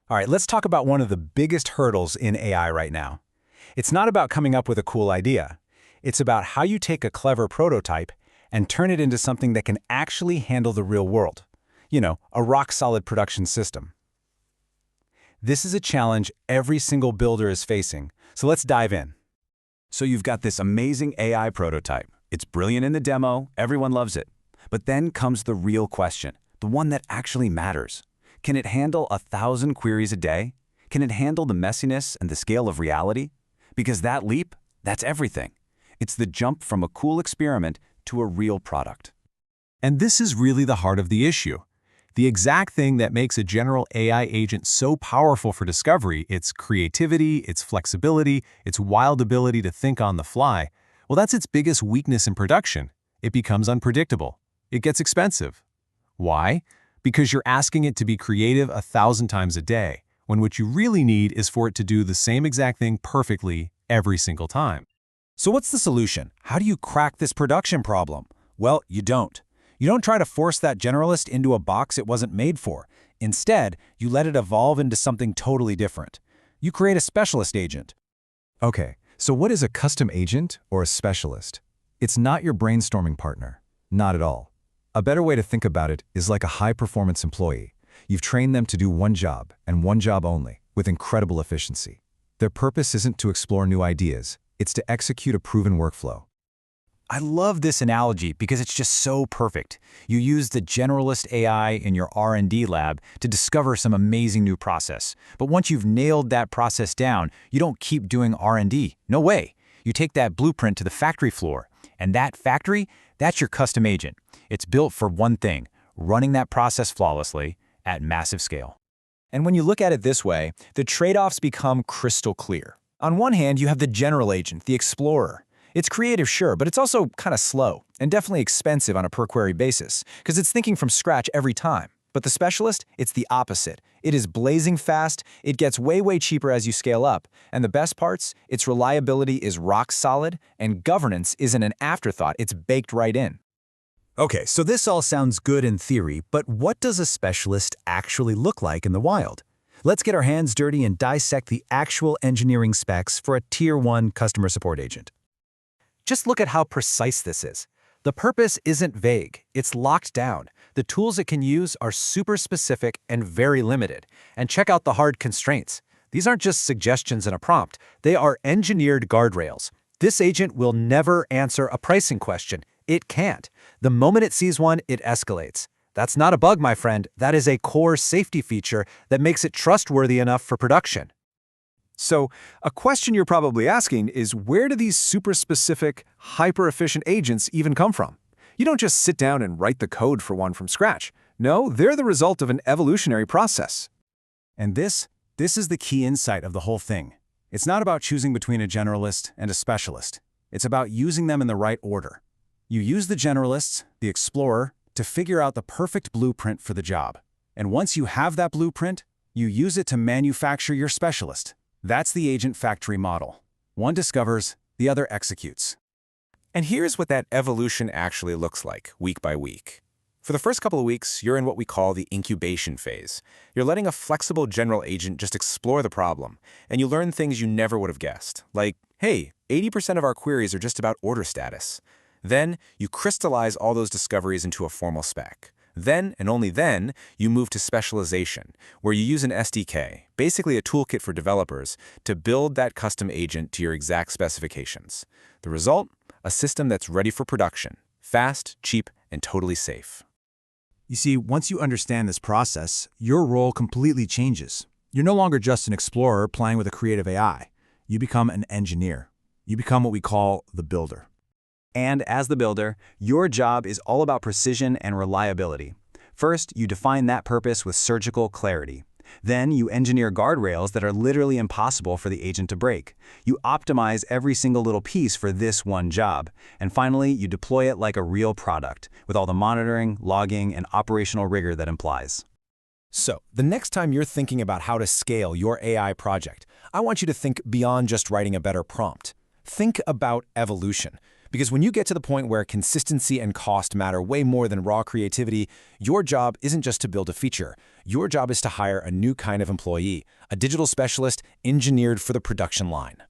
All right, let's talk about one of the biggest hurdles in AI right now. It's not about coming up with a cool idea. It's about how you take a clever prototype and turn it into something that can actually handle the real world. You know, a rock-solid production system. This is a challenge every single builder is facing, so let's dive in. So you've got this amazing AI prototype. It's brilliant in the demo, everyone loves it. But then comes the real question, the one that actually matters. Can it handle 1,000 queries a day? Can it handle the messiness and the scale of reality? Because that leap, that's everything. It's the jump from a cool experiment to a real product. And this is really the heart of the issue. The exact thing that makes a general AI agent so powerful for discovery, its creativity, its flexibility, its wild ability to think on the fly, well, that's its biggest weakness in production. It becomes unpredictable. It gets expensive. Why? Because you're asking it to be creative 1,000 times a day, when what you really need is for it to do the same exact thing perfectly every single time. So what's the solution? How do you crack this production problem? Well, you don't. You don't try to force that generalist into a box it wasn't made for. Instead, you let it evolve into something totally different. You create a specialist agent. Okay, so what is a custom agent or a specialist? It's not your brainstorming partner. Not at all. A better way to think about it is like a high-performance employee. You've trained them to do one job, and one job only, with incredible efficiency. Their purpose isn't to explore new ideas, it's to execute a proven workflow. I love this analogy because it's just so perfect. You use the generalist AI in your R&D lab to discover some amazing new process. But once you've nailed that process down, you don't keep doing R&D. No way. You take that blueprint to the factory floor. And that factory, that's your custom agent. It's built for one thing, running that process flawlessly at massive scale. And when you look at it this way, the trade-offs become crystal clear. On one hand, you have the general agent, the explorer. It's creative, sure, but it's also kind of slow and definitely expensive on a per-query basis because it's thinking from scratch every time. But the specialist, it's the opposite. It is blazing fast, it gets way cheaper as you scale up, and the best parts, its reliability is rock solid, and governance isn't an afterthought, it's baked right in. Okay, so this all sounds good in theory, but what does a specialist actually look like in the wild? Let's get our hands dirty and dissect the actual engineering specs for a Tier 1 customer support agent. Just look at how precise this is. The purpose isn't vague, it's locked down. The tools it can use are super specific and very limited. And check out the hard constraints. These aren't just suggestions in a prompt, they are engineered guardrails. This agent will never answer a pricing question. It can't. The moment it sees one, it escalates. That's not a bug, my friend. That is a core safety feature that makes it trustworthy enough for production. So, a question you're probably asking is, where do these super specific, hyper-efficient agents even come from? You don't just sit down and write the code for one from scratch. No, they're the result of an evolutionary process. And this is the key insight of the whole thing. It's not about choosing between a generalist and a specialist. It's about using them in the right order. You use the generalists, the explorer, to figure out the perfect blueprint for the job. And once you have that blueprint, you use it to manufacture your specialist. That's the agent factory model. One discovers, the other executes. And here's what that evolution actually looks like, week by week. For the first couple of weeks, you're in what we call the incubation phase. You're letting a flexible general agent just explore the problem, and you learn things you never would have guessed, like, hey, 80% of our queries are just about order status. Then, you crystallize all those discoveries into a formal spec. Then, and only then, you move to specialization, where you use an SDK, basically a toolkit for developers, to build that custom agent to your exact specifications. The result? A system that's ready for production, fast, cheap, and totally safe. You see, once you understand this process, your role completely changes. You're no longer just an explorer playing with a creative AI. You become an engineer. You become what we call the builder. And as the builder, your job is all about precision and reliability. First, you define that purpose with surgical clarity. Then, you engineer guardrails that are literally impossible for the agent to break. You optimize every single little piece for this one job. And finally, you deploy it like a real product, with all the monitoring, logging, and operational rigor that implies. So, the next time you're thinking about how to scale your AI project, I want you to think beyond just writing a better prompt. Think about evolution. Because when you get to the point where consistency and cost matter way more than raw creativity, your job isn't just to build a feature. Your job is to hire a new kind of employee, a digital specialist engineered for the production line.